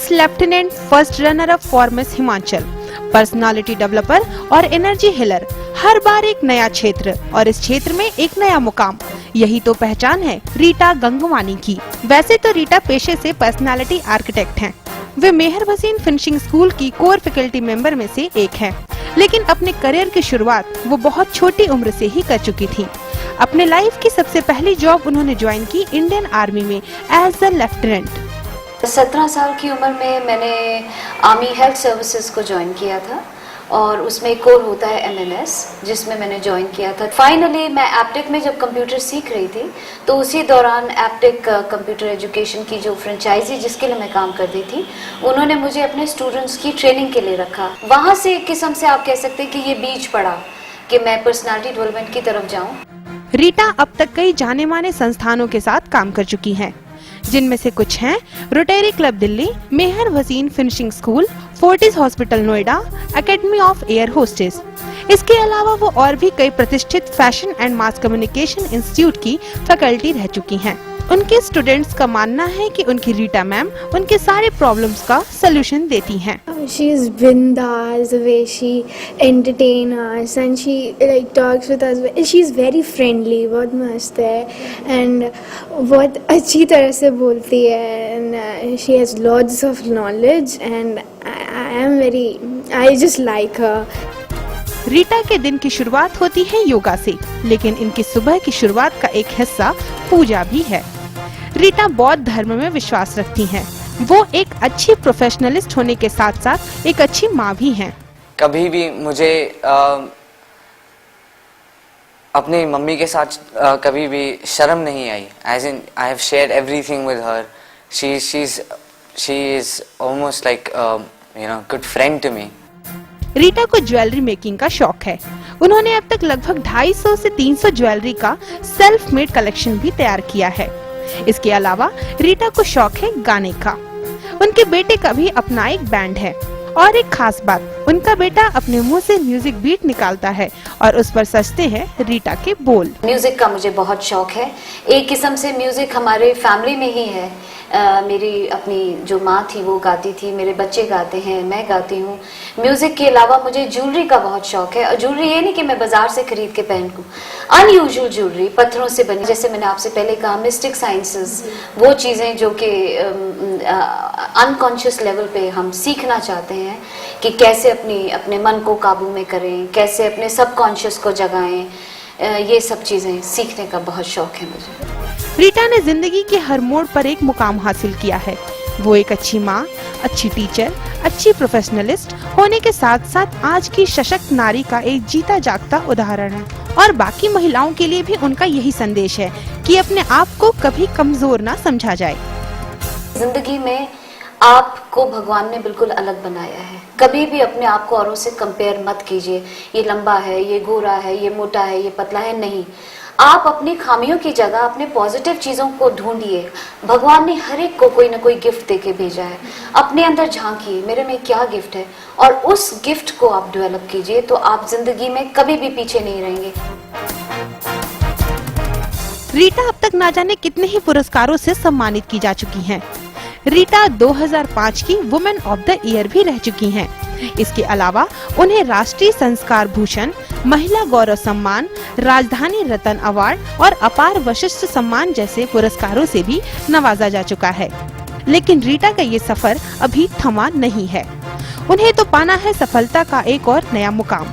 X lieutenant first runner up for miss Himachal, personality developer और energy healer. हर बार एक नया क्षेत्र और इस क्षेत्र में एक नया मुकाम, यही तो पहचान है रीटा गंगवानी की। वैसे तो रीटा पेशे से पर्सनालिटी आर्किटेक्ट हैं। वे मेहर भसीन फिनिशिंग स्कूल की कोर फैकल्टी मेंबर में से एक हैं, लेकिन अपने करियर की शुरुआत वो बहुत छोटी उम्र से ही कर चुकी थी। अपने लाइफ की सबसे पहली जॉब उन्होंने ज्वाइन की इंडियन आर्मी में एज अ लेफ्टिनेंट। 17 साल की उम्र में मैंने आर्मी हेल्थ सर्विसेज को ज्वाइन किया था और उसमें एक कोर होता है MNS, जिसमें मैंने ज्वाइन किया था। फाइनली मैं एप्टेक में जब कंप्यूटर सीख रही थी तो उसी दौरान एप्टेक कंप्यूटर एजुकेशन की जो फ्रेंचाइजी जिसके लिए मैं काम करती थी, उन्होंने मुझे अपने स्टूडेंट्स की ट्रेनिंग के लिए रखा। वहाँ से एक किस्म से आप कह सकते हैं कि ये बीज पड़ा कि मैं पर्सनालिटी डेवलपमेंट की तरफ जाऊँ। रीटा अब तक कई जाने माने संस्थानों के साथ काम कर चुकी हैं, जिनमें से कुछ हैं rotary club Delhi, Meher Bhasin finishing school, Fortis hospital Noida, academy of air hostess. इसके अलावा वो और भी कई प्रतिष्ठित fashion and mass communication institute की फैकल्टी रह चुकी हैं। उनके स्टूडेंट्स का मानना है कि उनकी रीटा मैम उनके सारे प्रॉब्लम्स का सलूशन देती हैं। She is bindas, the way she entertain us and she like talks with us. She is very friendly, बहुत मस्त है and बहुत अच्छी तरह से बोलती है and she has lots of knowledge and I just like her. Rita के दिन की शुरुआत होती है योगा से, लेकिन इनकी सुबह की शुरुआत का एक हिस्सा पूजा भी है। रीटा बौद्ध धर्म में विश्वास रखती हैं। वो एक अच्छी प्रोफेशनलिस्ट होने के साथ साथ एक अच्छी माँ भी हैं। कभी भी मुझे अपनी मम्मी के साथ कभी भी शर्म नहीं आई। As in, I have shared everything with her. She is almost like good friend to me. Rita को ज्वेलरी मेकिंग का शौक है। उन्होंने अब तक लगभग 250 से 300 ज्वेलरी का सेल्फ मेड कलेक्शन भी तैयार किया है। इसके अलावा रीटा को शौक है गाने का। उनके बेटे का भी अपना एक बैंड है और एक खास बात, उनका बेटा अपने मुंह से म्यूजिक बीट निकालता है और उस पर सजते हैं रीटा के बोल। म्यूजिक का मुझे बहुत शौक है। एक किस्म से म्यूजिक हमारे फैमिली में ही है। मेरी अपनी जो माँ थी वो गाती थी, मेरे बच्चे गाते हैं, मैं गाती हूँ। म्यूजिक के अलावा मुझे ज्वेलरी का बहुत शौक है और ज्वेलरी ये नहीं कि मैं बाजार से खरीद के पहनूं, अनयूजुअल ज्वेलरी पत्थरों से बनी, जैसे मैंने आपसे पहले कहा मिस्टिक साइंसेस, वो चीज़ें जो कि अनकॉन्शियस लेवल पे हम सीखना चाहते हैं कि कैसे अपने मन को काबू में करें, कैसे अपने सबकॉन्शियस को जगाएं, ये सब चीज़ें सीखने का बहुत शौक है मुझे। रीटा ने जिंदगी के हर मोड़ पर एक मुकाम हासिल किया है। वो एक अच्छी माँ, अच्छी टीचर, अच्छी प्रोफेशनलिस्ट होने के साथ साथ आज की सशक्त नारी का एक जीता जागता उदाहरण है और बाकी महिलाओं के लिए भी उनका यही संदेश है कि अपने आप को कभी कमजोर ना समझा जाए। जिंदगी में आपको भगवान ने बिल्कुल अलग बनाया है। कभी भी अपने आप को औरों से कंपेयर मत कीजिए, ये लंबा है, ये गोरा है, ये मोटा है, ये पतला है, नहीं। आप अपनी खामियों की जगह अपने पॉजिटिव चीज़ों को ढूंढिए। भगवान ने हर एक को कोई ना कोई गिफ्ट देके भेजा है। अपने अंदर झांकिए, मेरे में क्या गिफ्ट है, और उस गिफ्ट को आप डेवलप कीजिए, तो आप जिंदगी में कभी भी पीछे नहीं रहेंगे। रीटा अब तक ना जाने कितने ही पुरस्कारों से सम्मानित की जा चुकी हैं। रीटा 2005 की वुमेन ऑफ द ईयर भी रह चुकी हैं। इसके अलावा उन्हें राष्ट्रीय संस्कार भूषण, महिला गौरव सम्मान, राजधानी रत्न अवार्ड और अपार वशिष्ठ सम्मान जैसे पुरस्कारों से भी नवाजा जा चुका है। लेकिन रीटा का ये सफर अभी थमा नहीं है। उन्हें तो पाना है सफलता का एक और नया मुकाम।